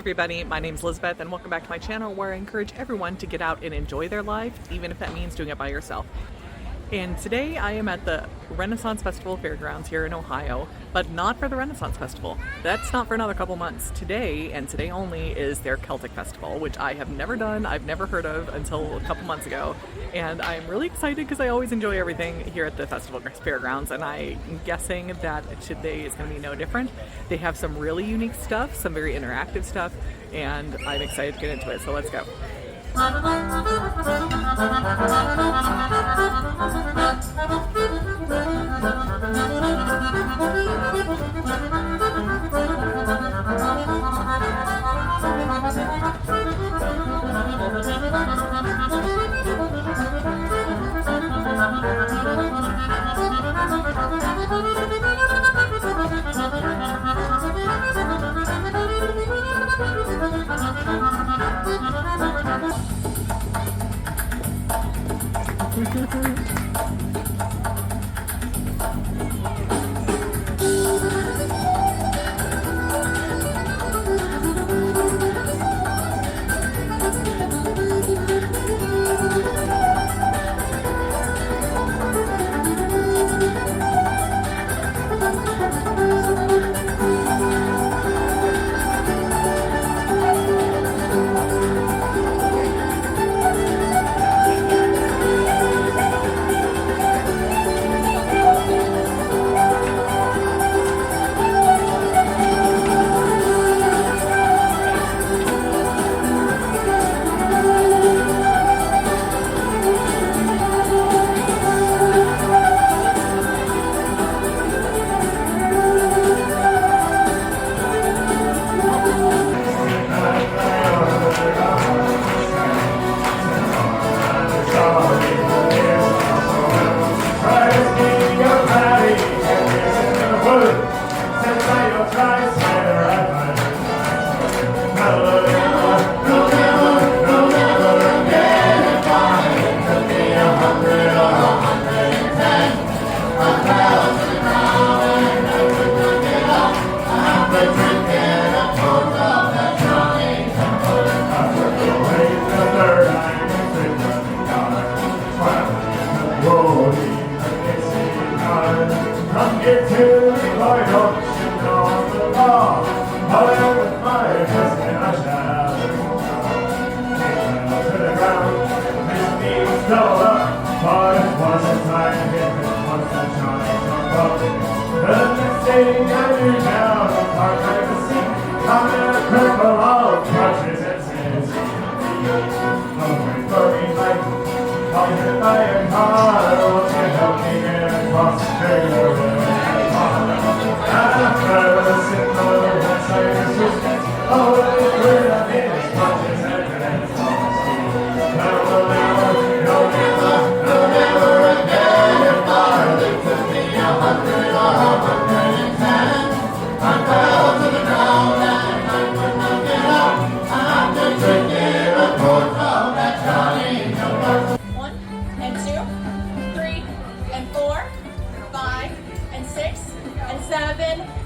everybody, my name's Elizabeth and welcome back to my channel where I encourage everyone to get out and enjoy their life, even if that means doing it by yourself. And today I am at the Renaissance Festival fairgrounds here in Ohio, but not for the Renaissance Festival. That's not for another couple months. Today, and today only, is their Celtic Festival, which I have never done, I've never heard of until a couple months ago. And I'm really excited because I always enjoy everything here at the festival fairgrounds, and I'm guessing that today is going to be no different. They have some really unique stuff, some very interactive stuff, and I'm excited to get into it, so let's go.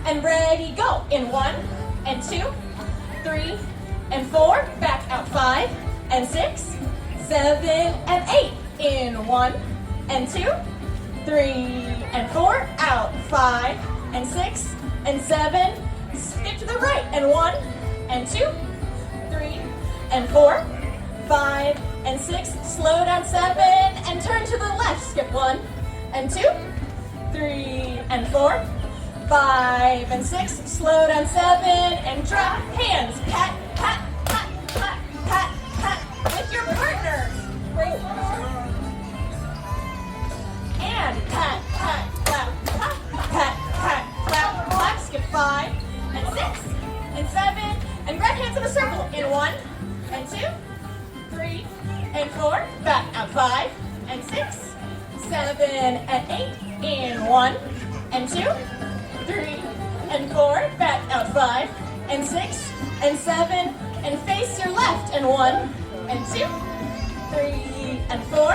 And ready, go. In 1 and 2, 3 and 4. Back out 5 and 6, 7 and 8. In 1 and 2, 3 and 4. Out 5 and 6 and 7. Skip to the right. And 1 and 2, 3 and 4, 5 and 6. Slow down 7 and turn to the left. Skip 1 and 2, 3 and 4. 5 and 6, slow down 7, and drop hands. Pat, pat, pat, pat, pat, pat, with your partner. Raise and pat, pat, clap, pat, pat, pat, clap, clap. Skip 5 and 6 and 7, and grab hands in a circle. In 1 and 2, 3 and 4. Back out 5 and 6, 7 and 8. In 1 and 2. 3 and 4, back out 5 and 6 and 7, and face your left. And 1 and 2, 3 and 4,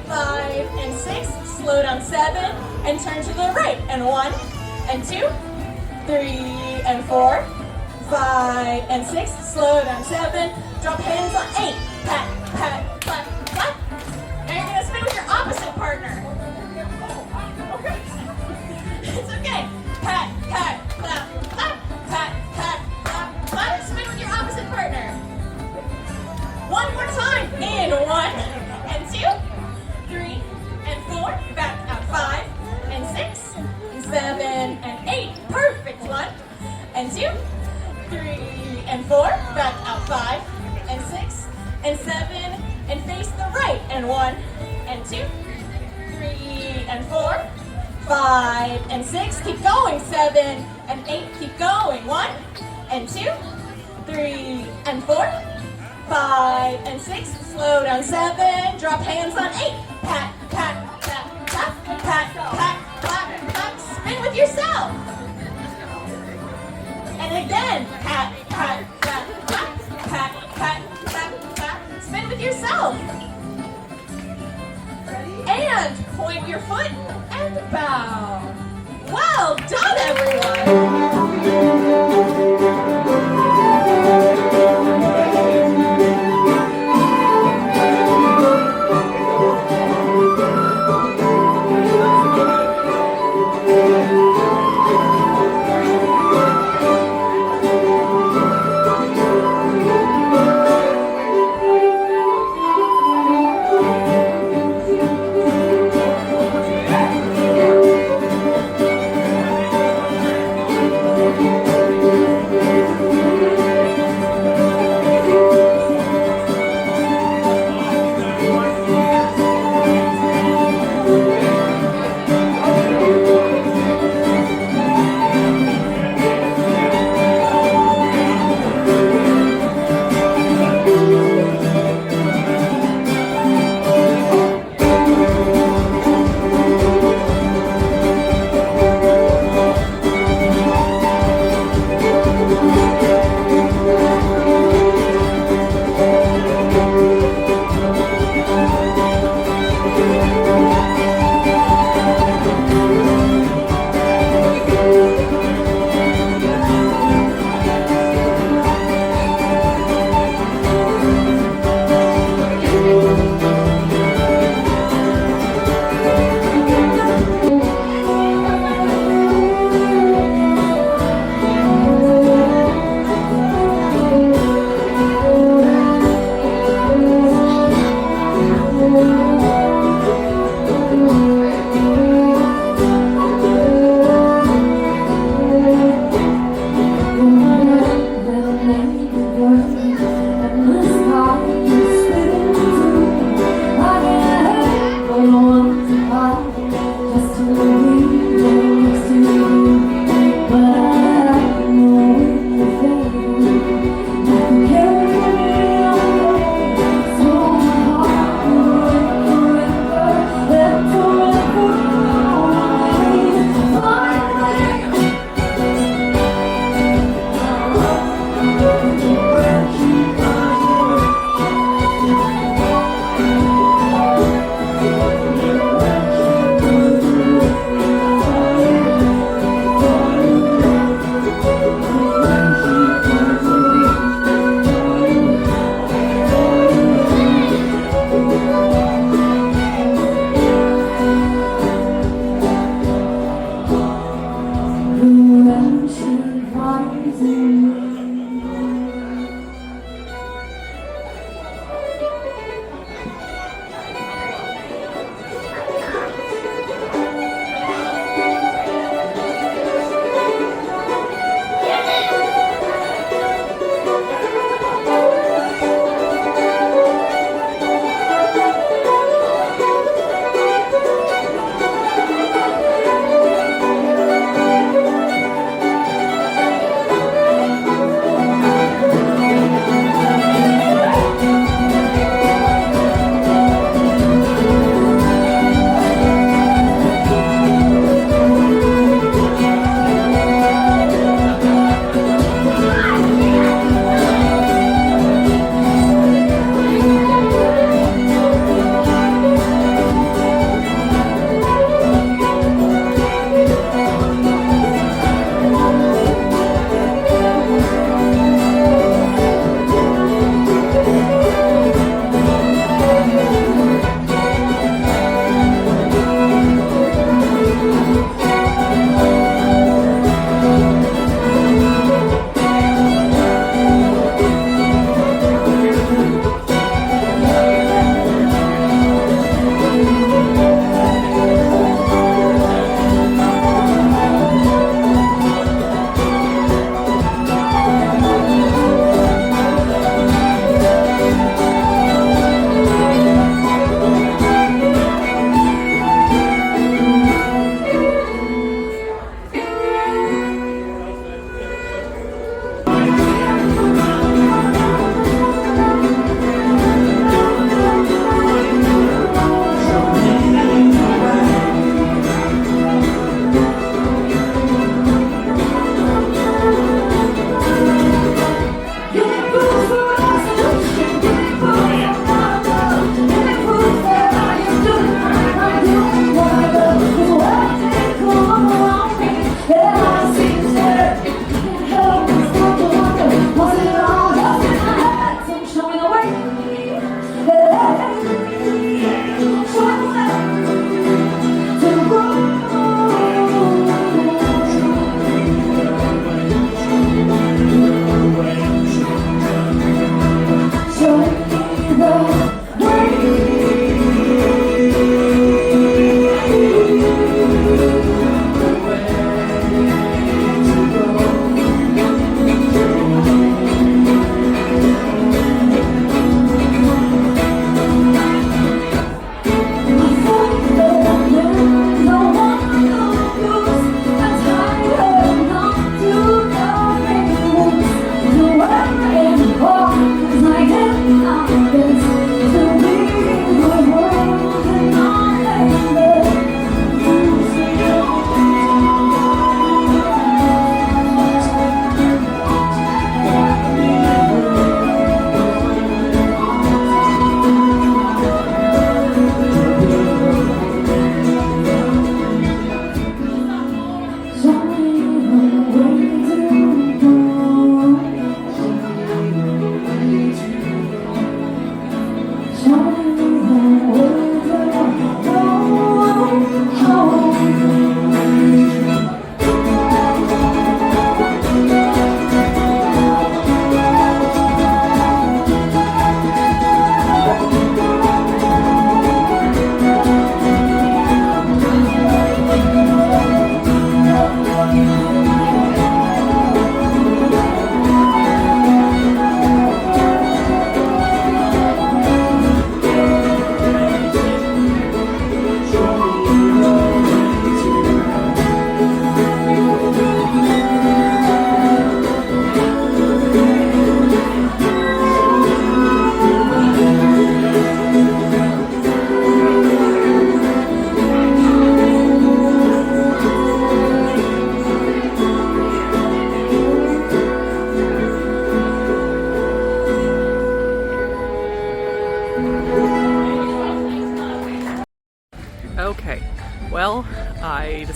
5 and 6, slow down 7 and turn to the right. And 1 and 2, 3 and 4, 5 and 6. Slow down. 7. Drop hands on 8. Pat, pat, clap, clap. Now you're gonna spin with your opposite partner. Okay. It's okay. Pat, pat, clap, clap. Pat, pat, clap, clap. Spin with your opposite partner. One more time. In 1 and 2, 3 and 4. Back out 5 and 6 and 7 and 8. Perfect. 1 and 2, 3 and 4. Back out 5 and 6 and 7 and face the right. And 1 and 2, 3 and 4. 5 and 6. Keep going. 7 and 8. Keep going. 1 and 2, 3 and 4. 5 and 6. Slow down. 7. Drop hands on 8. Pat, pat, pat, pat, pat, pat, clap, clap. Spin with yourself. And again. Pat, pat, pat, pat, pat, pat, pat, pat. Spin with yourself. And point your foot and bow. Well done, everyone.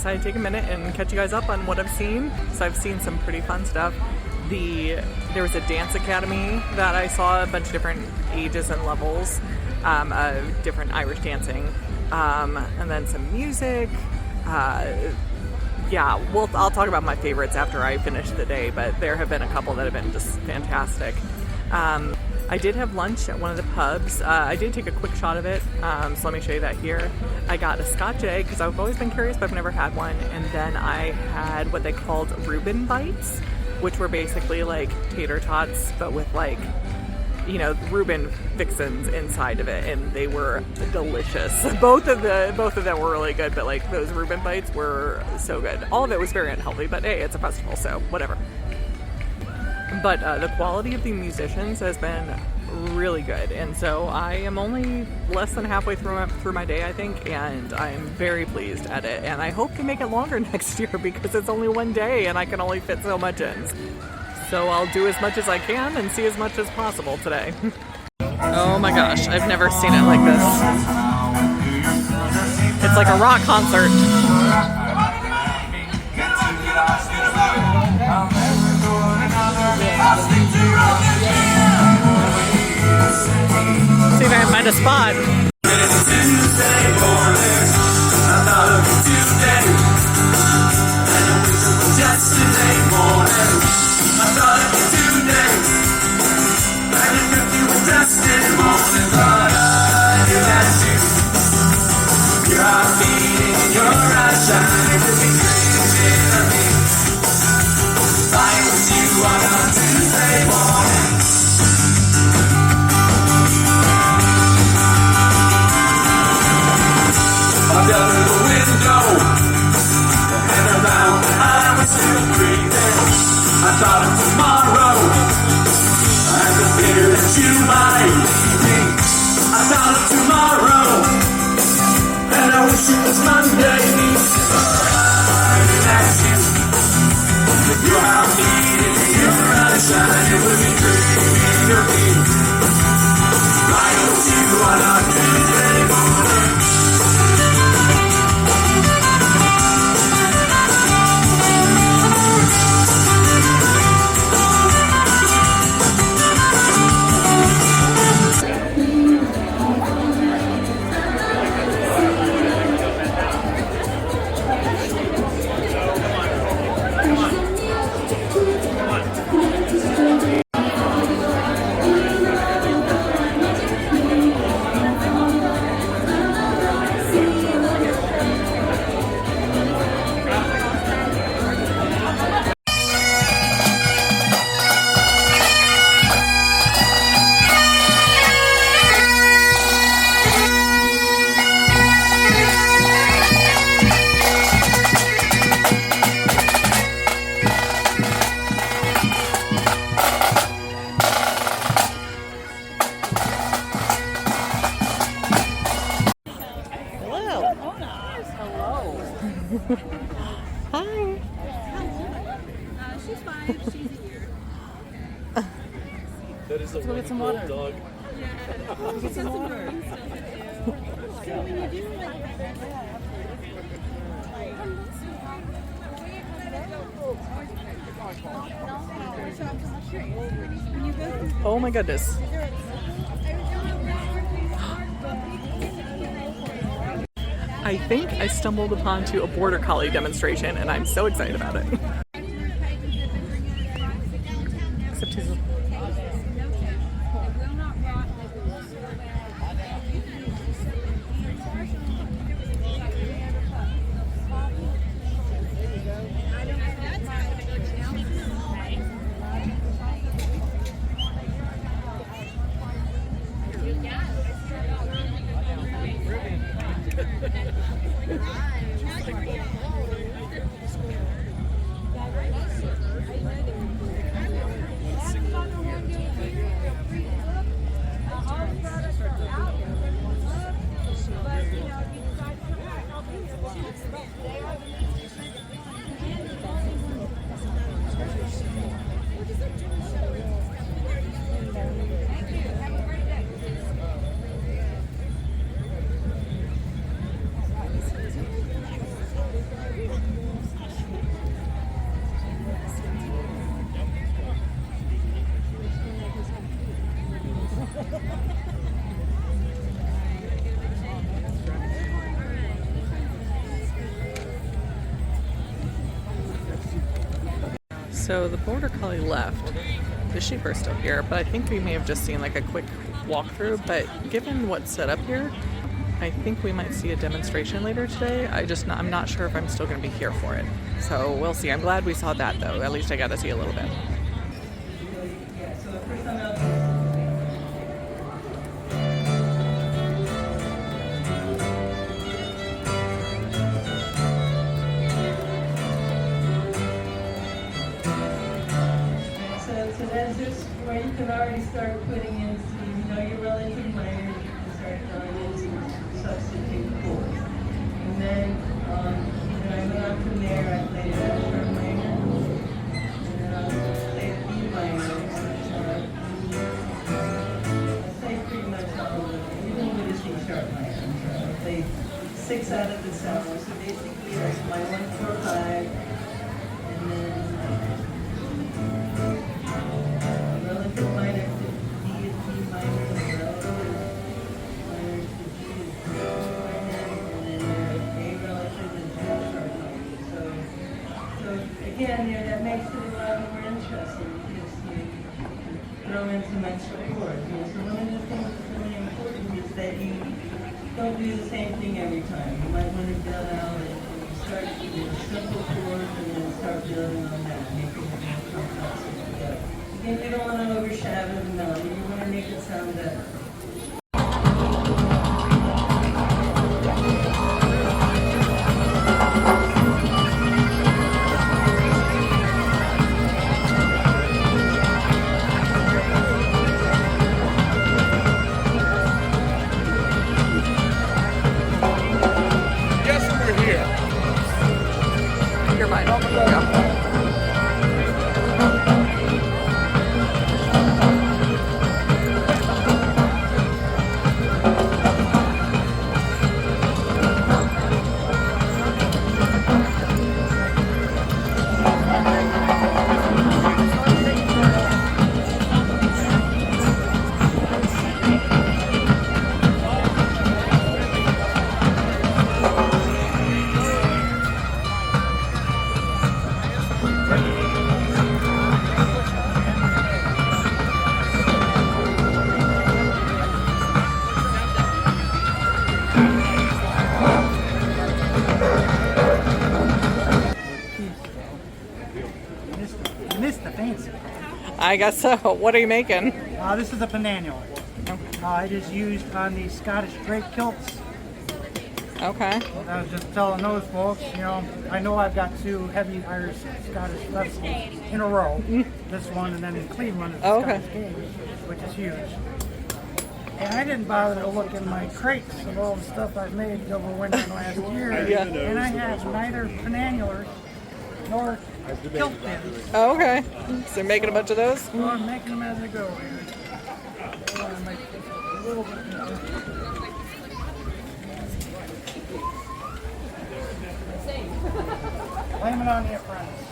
decided to take a minute and catch you guys up on what I've seen. So I've seen some pretty fun stuff. There was a dance academy that I saw, a bunch of different ages and levels of different Irish dancing, and then some music. Yeah, well, I'll talk about my favorites after I finish the day, but there have been a couple that have been just fantastic. I did have lunch at one of the pubs. I did take a quick shot of it, so let me show you that here. I got a Scotch egg because I've always been curious, but I've never had one. And then I had what they called Reuben bites, which were basically like tater tots, but with like, you know, Reuben fixins inside of it, and they were delicious. Both of them were really good, but like those Reuben bites were so good. All of it was very unhealthy, but hey, it's a festival, so whatever. But the quality of the musicians has been really good, and so I am only less than halfway through my day, I think, and I'm very pleased at it. And I hope to make it longer next year because it's only one day and I can only fit so much in. So I'll do as much as I can and see as much as possible today. Oh my gosh, I've never seen it like this. It's like a rock concert. See if I can find a spot. Hi. She's 5. She's a year. That is a wonderful dog. Yeah. She's got some growing stuff to do. So when you do like Oh my goodness. I think I stumbled upon a border collie demonstration, and I'm so excited about it. Except he's... So the border collie left. The sheep are still here, but I think we may have just seen like a quick walkthrough. But given what's set up here, I think we might see a demonstration later today. I'm not sure if I'm still going to be here for it. So we'll see. I'm glad we saw that though. At least I got to see a little bit. So that's just where you can already start putting in, your relative minor, you can start throwing in some substitute chords. And then, I went on from there, I played a F sharp minor, and then I played a B minor, I played pretty much all of them, even with a C sharp minor. So I played 6 out of the 7. So basically, that's my 1, 4, 5, and then relative minor to D is D minor, and relative minor to G is D minor, and then there's A relative is F sharp minor. So again, that makes it a lot more interesting because you throw in some extra chords. So one of the things that's really important is that you don't do the same thing every time. You might want to build out and start with simple chords and then start building on that, making it more complex. And you don't want to overshadow the melody, you want to make it sound better. Yes, we're here. You're fine. Yeah. You missed the fancy. I guess so. What are you making? This is a panannual. It is used on the Scottish drape kilts. Okay. I was just telling those folks, I know I've got 2 heavy Irish Scottish festivals in a row. This one and then in Cleveland is the Okay. Scottish Games, which is huge. And I didn't bother to look in my crates of all the stuff I've made over winter last year. Yeah. And I have neither panannulars nor kilt pins. Oh, okay. So you're making a bunch of those? So I'm making them as I go here. I want to make this a little bit more. Blame it on the apprentice.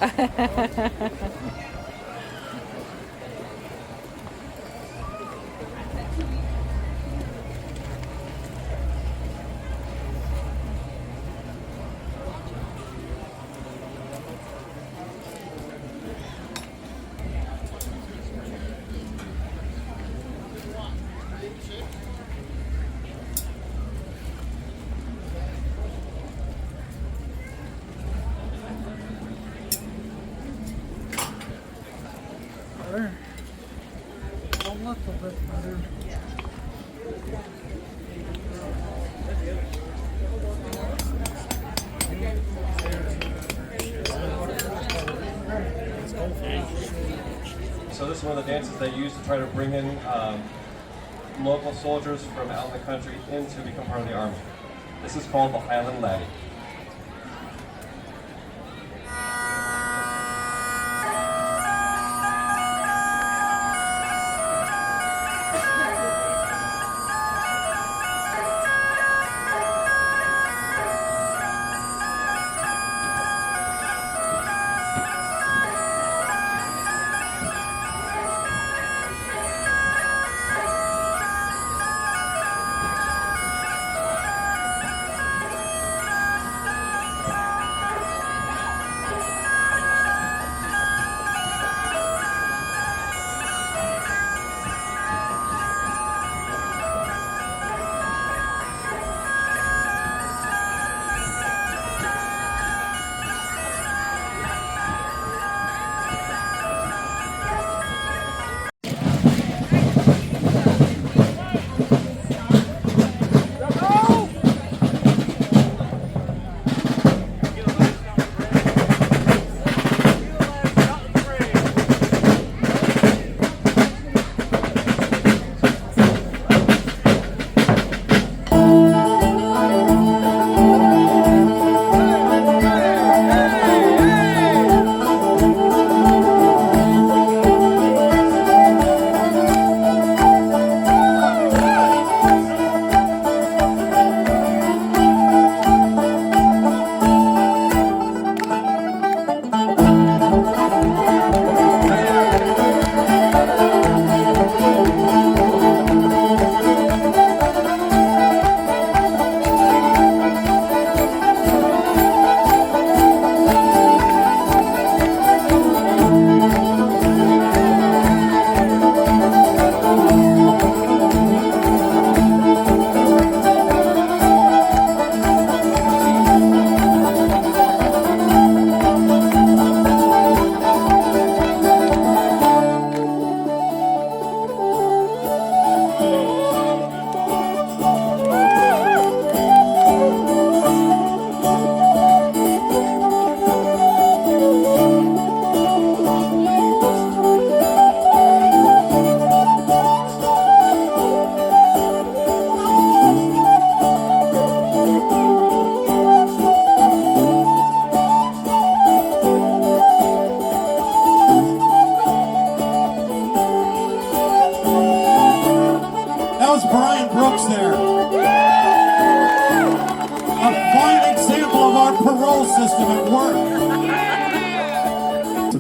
There. A little bit better. So this is one of the dances they use to try to bring in local soldiers from out in the country in to become part of the army. This is called the Highland Laddie.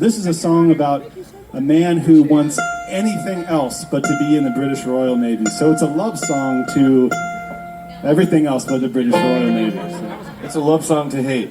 this is a song about a man who wants anything else but to be in the British Royal Navy. So it's a love song to everything else but the British Royal Navy. So It's a love song to hate.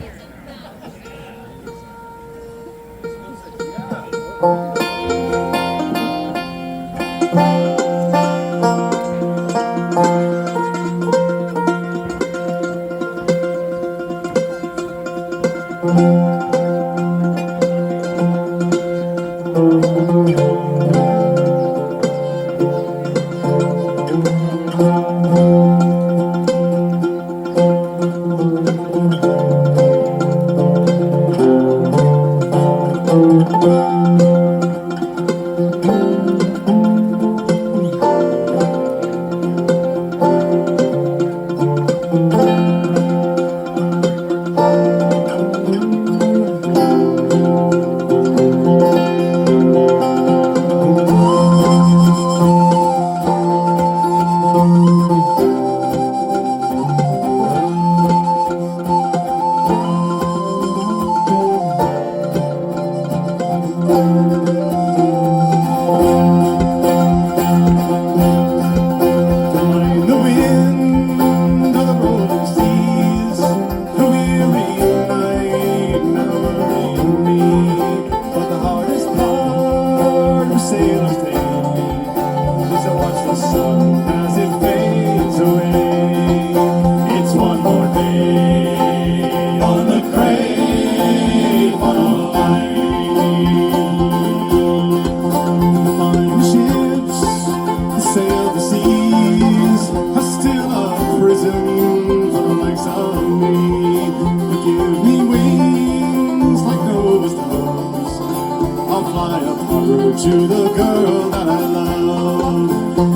To the girl that I love,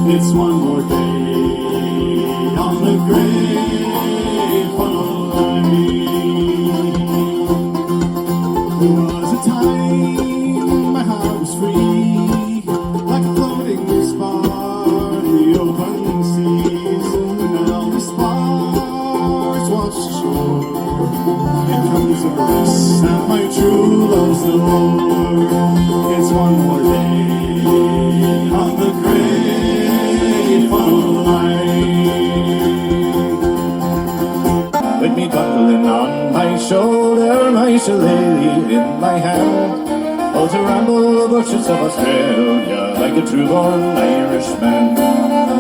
it's one more day on the grave line. There was a time my heart was free, like a floating spar in the open seas. Now the spars watch the shore, it comes a rest at my true love's door. It's one more day on the grave line. With me bundling on my shoulder, my shillelagh in my hand, oh, to ramble the bushes of Australia like a true-born Irishman.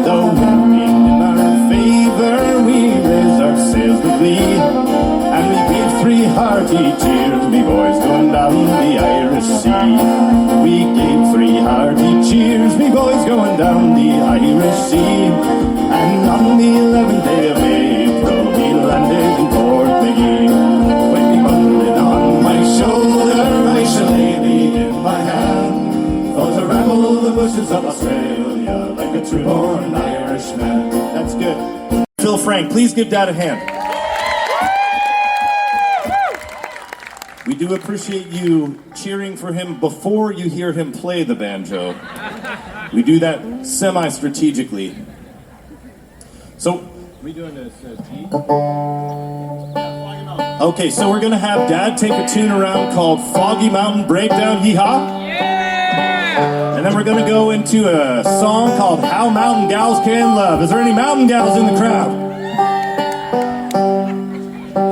Though wind being in our favour, we raised our sails with glee, and we gave 3 hearty cheers, me boys, going down the Irish Sea. We gave 3 hearty cheers, me boys, going down the Irish Sea. And on the 11th day of April, we landed in Port McGee. With me bundling on my shoulder, my shillelagh in my hand, oh, to ramble the bushes of Australia like a true-born Irishman. That's good. Phil Frank, please give Dad a hand. We do appreciate you cheering for him before you hear him play the banjo. We do that semi-strategically. So, are we doing this G? Okay, so we're gonna have Dad take a tune around called Foggy Mountain Breakdown Hee-Haw. Yeah! And then we're gonna go into a song called How Mountain Gals Can Love. Is there any mountain gals in the crowd?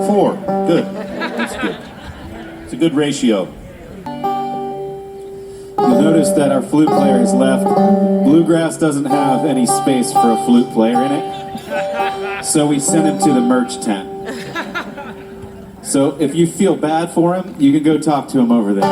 4, good, that's good. It's a good ratio. You'll notice that our flute player has left. Bluegrass doesn't have any space for a flute player in it, so we sent him to the merch tent. So if you feel bad for him, you can go talk to him over there.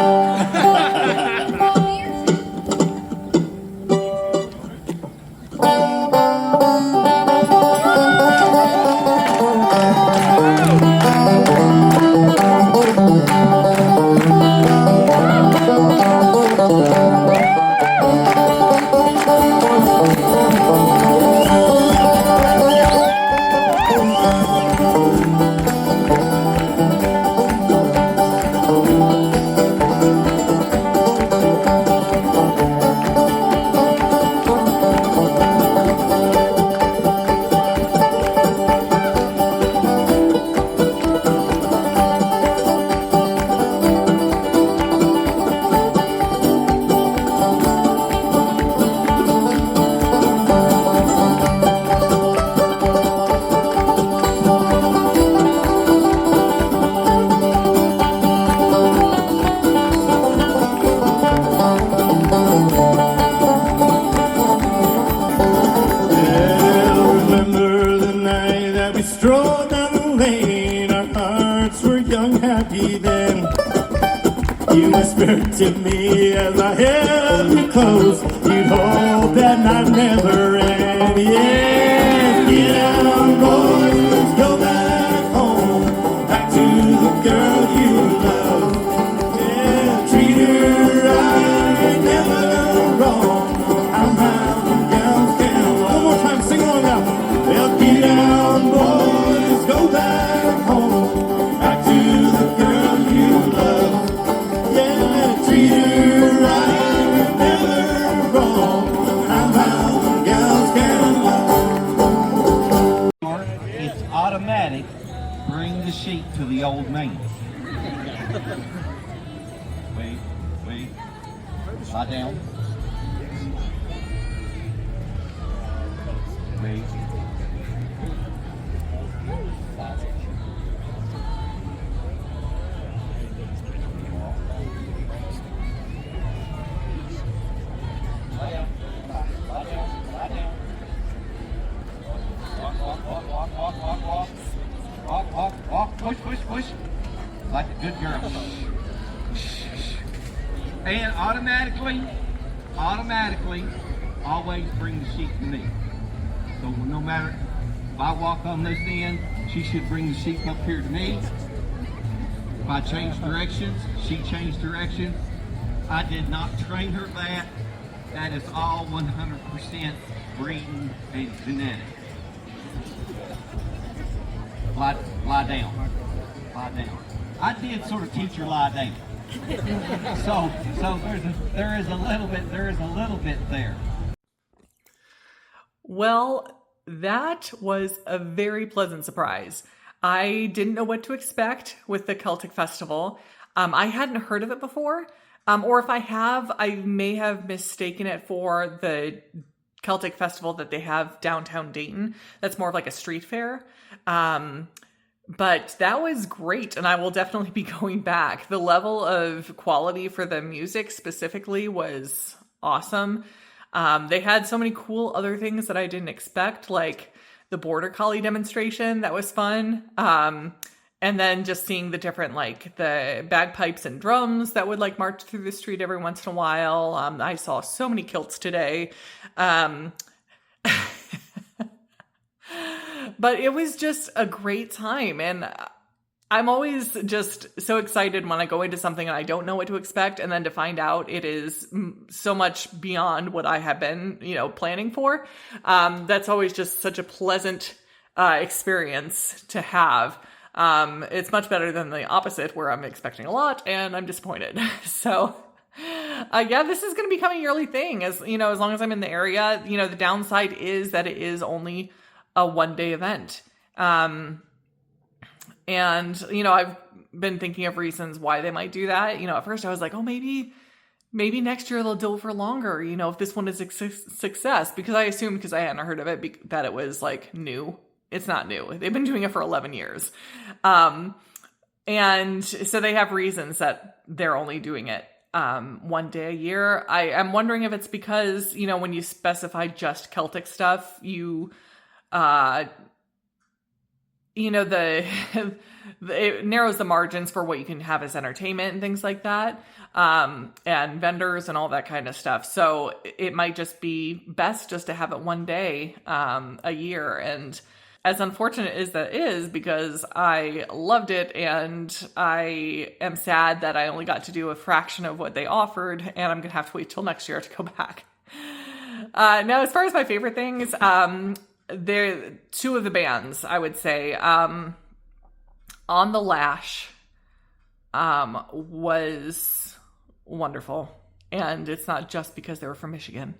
whispered to me as I held you close. You'd hope that night never end. Yeah, get down, boys, go back home, back to the girl you love. Yeah, treat her right, never wrong. I'm round, gals can. One more time, sing along now. Well, get down, boys, go back home, back to the girl you love. Yeah, treat her right, never wrong. I'm round, gals can. It's automatic. Bring the sheep to the old man. Wait. Lie down. Wait. Walk, push, like a good girl. And automatically, always bring the sheep to me. So no matter if I walk on this end, she should bring the sheep up here to me. If I change directions, she changed directions. I did not train her that. That is all 100% breeding and genetic. Lie down. I did sort of teach her lie down. So there is a little bit there. Well, that was a very pleasant surprise. I didn't know what to expect with the Celtic Festival. I hadn't heard of it before, or if I have, I may have mistaken it for the Celtic Festival that they have downtown Dayton. That's more of like a street fair. But that was great, and I will definitely be going back. The level of quality for the music specifically was awesome. They had so many cool other things that I didn't expect, like the Border Collie demonstration. That was fun. And then just seeing the different, like the bagpipes and drums that would like march through the street every once in a while. I saw so many kilts today. But it was just a great time, and I'm always just so excited when I go into something and I don't know what to expect, and then to find out it is so much beyond what I have been, planning for. That's always just such a pleasant experience to have. It's much better than the opposite, where I'm expecting a lot and I'm disappointed. So yeah, this is going to become a yearly thing, as long as I'm in the area. The downside is that it is only a one-day event. And, I've been thinking of reasons why they might do that. At first I was like, oh, maybe next year they'll do it for longer, if this one is a success, because I assumed, because I hadn't heard of it, that it was like new. It's not new. They've been doing it for 11 years. And so they have reasons that they're only doing it one day a year. I'm wondering if it's because, when you specify just Celtic stuff, it narrows the margins for what you can have as entertainment and things like that, and vendors and all that kind of stuff. So it might just be best just to have it one day a year. And as unfortunate as that is, because I loved it, and I am sad that I only got to do a fraction of what they offered, and I'm gonna have to wait till next year to go back. Now, as far as my favorite things, there two of the bands, I would say. On the Lash was wonderful, and it's not just because they were from Michigan,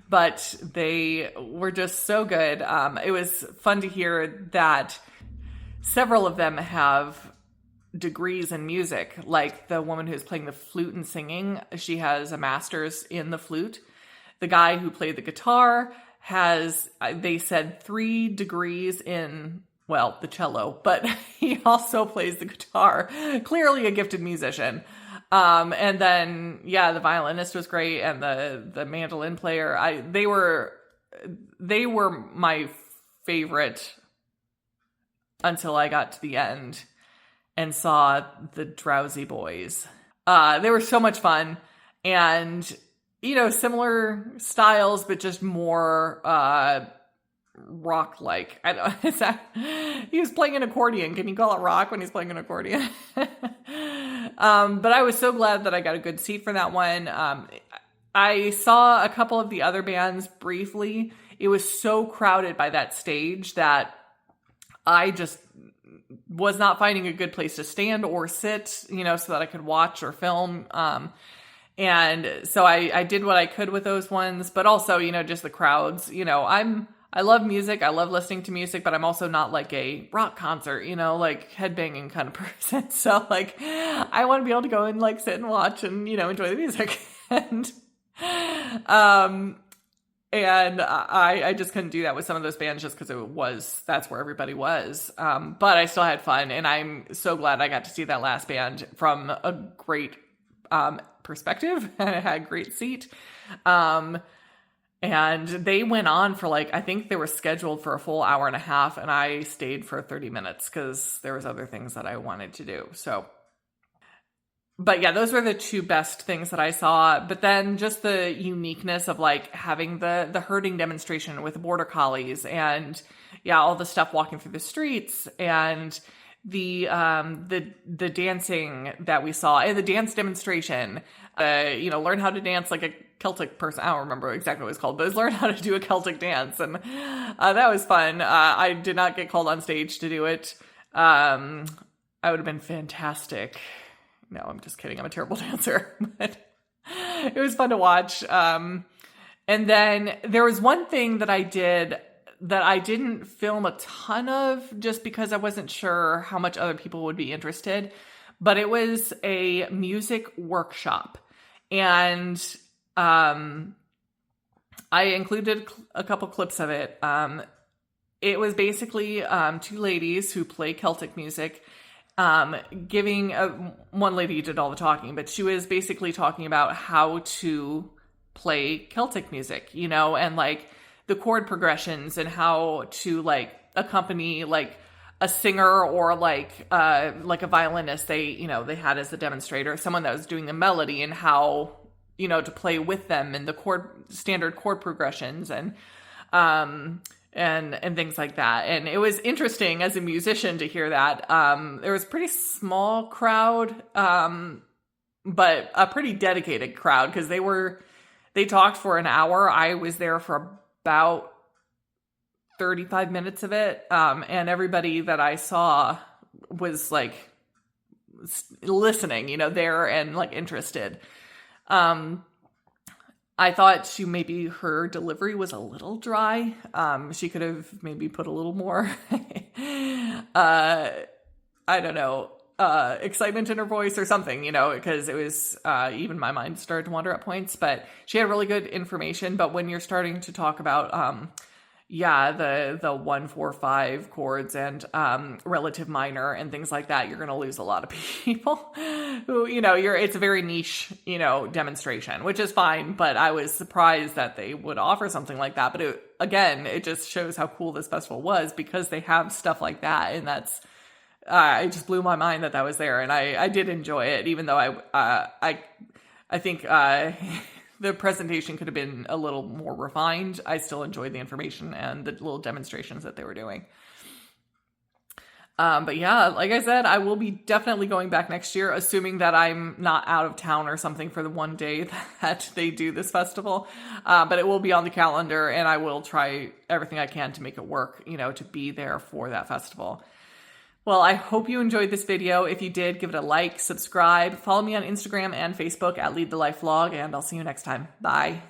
but they were just so good. It was fun to hear that several of them have degrees in music, like the woman who's playing the flute and singing. She has a master's in the flute. The guy who played the guitar has, they said, 3 degrees in, well, the cello, but he also plays the guitar. Clearly a gifted musician. And then, yeah, the violinist was great, and the mandolin player. They were my favorite until I got to the end and saw the Drowsy Boys. They were so much fun, and you know, similar styles, but just more rock-like. I don't. Is that he was playing an accordion? Can you call it rock when he's playing an accordion? But I was so glad that I got a good seat for that one. I saw a couple of the other bands briefly. It was so crowded by that stage that I just was not finding a good place to stand or sit, you know, so that I could watch or film. And so I did what I could with those ones, but also, you know, just the crowds, you know, I love music. I love listening to music, but I'm also not like a rock concert, you know, like headbanging kind of person. So like, I want to be able to go and like sit and watch and, you know, enjoy the music. And I just couldn't do that with some of those bands just because that's where everybody was. But I still had fun, and I'm so glad I got to see that last band from a great perspective, and I had a great seat. And they went on for like, I think they were scheduled for a full hour and a half, and I stayed for 30 minutes because there was other things that I wanted to do. So, but yeah, those were the two best things that I saw. But then just the uniqueness of like having the herding demonstration with the border collies, and yeah, all the stuff walking through the streets, and the dancing that we saw, and the dance demonstration, you know, learn how to dance like a Celtic person. I don't remember exactly what it's called, but it was learn how to do a Celtic dance. And that was fun. I did not get called on stage to do it. I would have been fantastic. No, I'm just kidding. I'm a terrible dancer, but it was fun to watch. And then there was one thing that I did that I didn't film a ton of just because I wasn't sure how much other people would be interested, but it was a music workshop. And I included a couple clips of it. It was basically two ladies who play Celtic music, giving one lady did all the talking, but she was basically talking about how to play Celtic music, you know, and like the chord progressions and how to like accompany like a singer or like a violinist they had as a demonstrator, someone that was doing the melody, and how, you know, to play with them and the standard chord progressions and things like that. And it was interesting as a musician to hear that. There was a pretty small crowd, but a pretty dedicated crowd, because they talked for an hour. I was there for about 35 minutes of it. And everybody that I saw was like listening, you know, there and like interested. I thought her delivery was a little dry. She could have maybe put a little more, I don't know, excitement in her voice or something, you know, because it was, even my mind started to wander at points, but she had really good information. But when you're starting to talk about, the 1, 4, 5 chords and relative minor and things like that, you're going to lose a lot of people who, you know, it's a very niche, you know, demonstration, which is fine. But I was surprised that they would offer something like that. But it just shows how cool this festival was, because they have stuff like that. And that's, it just blew my mind that was there. And I did enjoy it, even though I think, the presentation could have been a little more refined. I still enjoyed the information and the little demonstrations that they were doing. But yeah, like I said, I will be definitely going back next year, assuming that I'm not out of town or something for the one day that they do this festival. But it will be on the calendar, and I will try everything I can to make it work, you know, to be there for that festival. Well, I hope you enjoyed this video. If you did, give it a like, subscribe, follow me on Instagram and Facebook at Lead the Life Vlog, and I'll see you next time. Bye.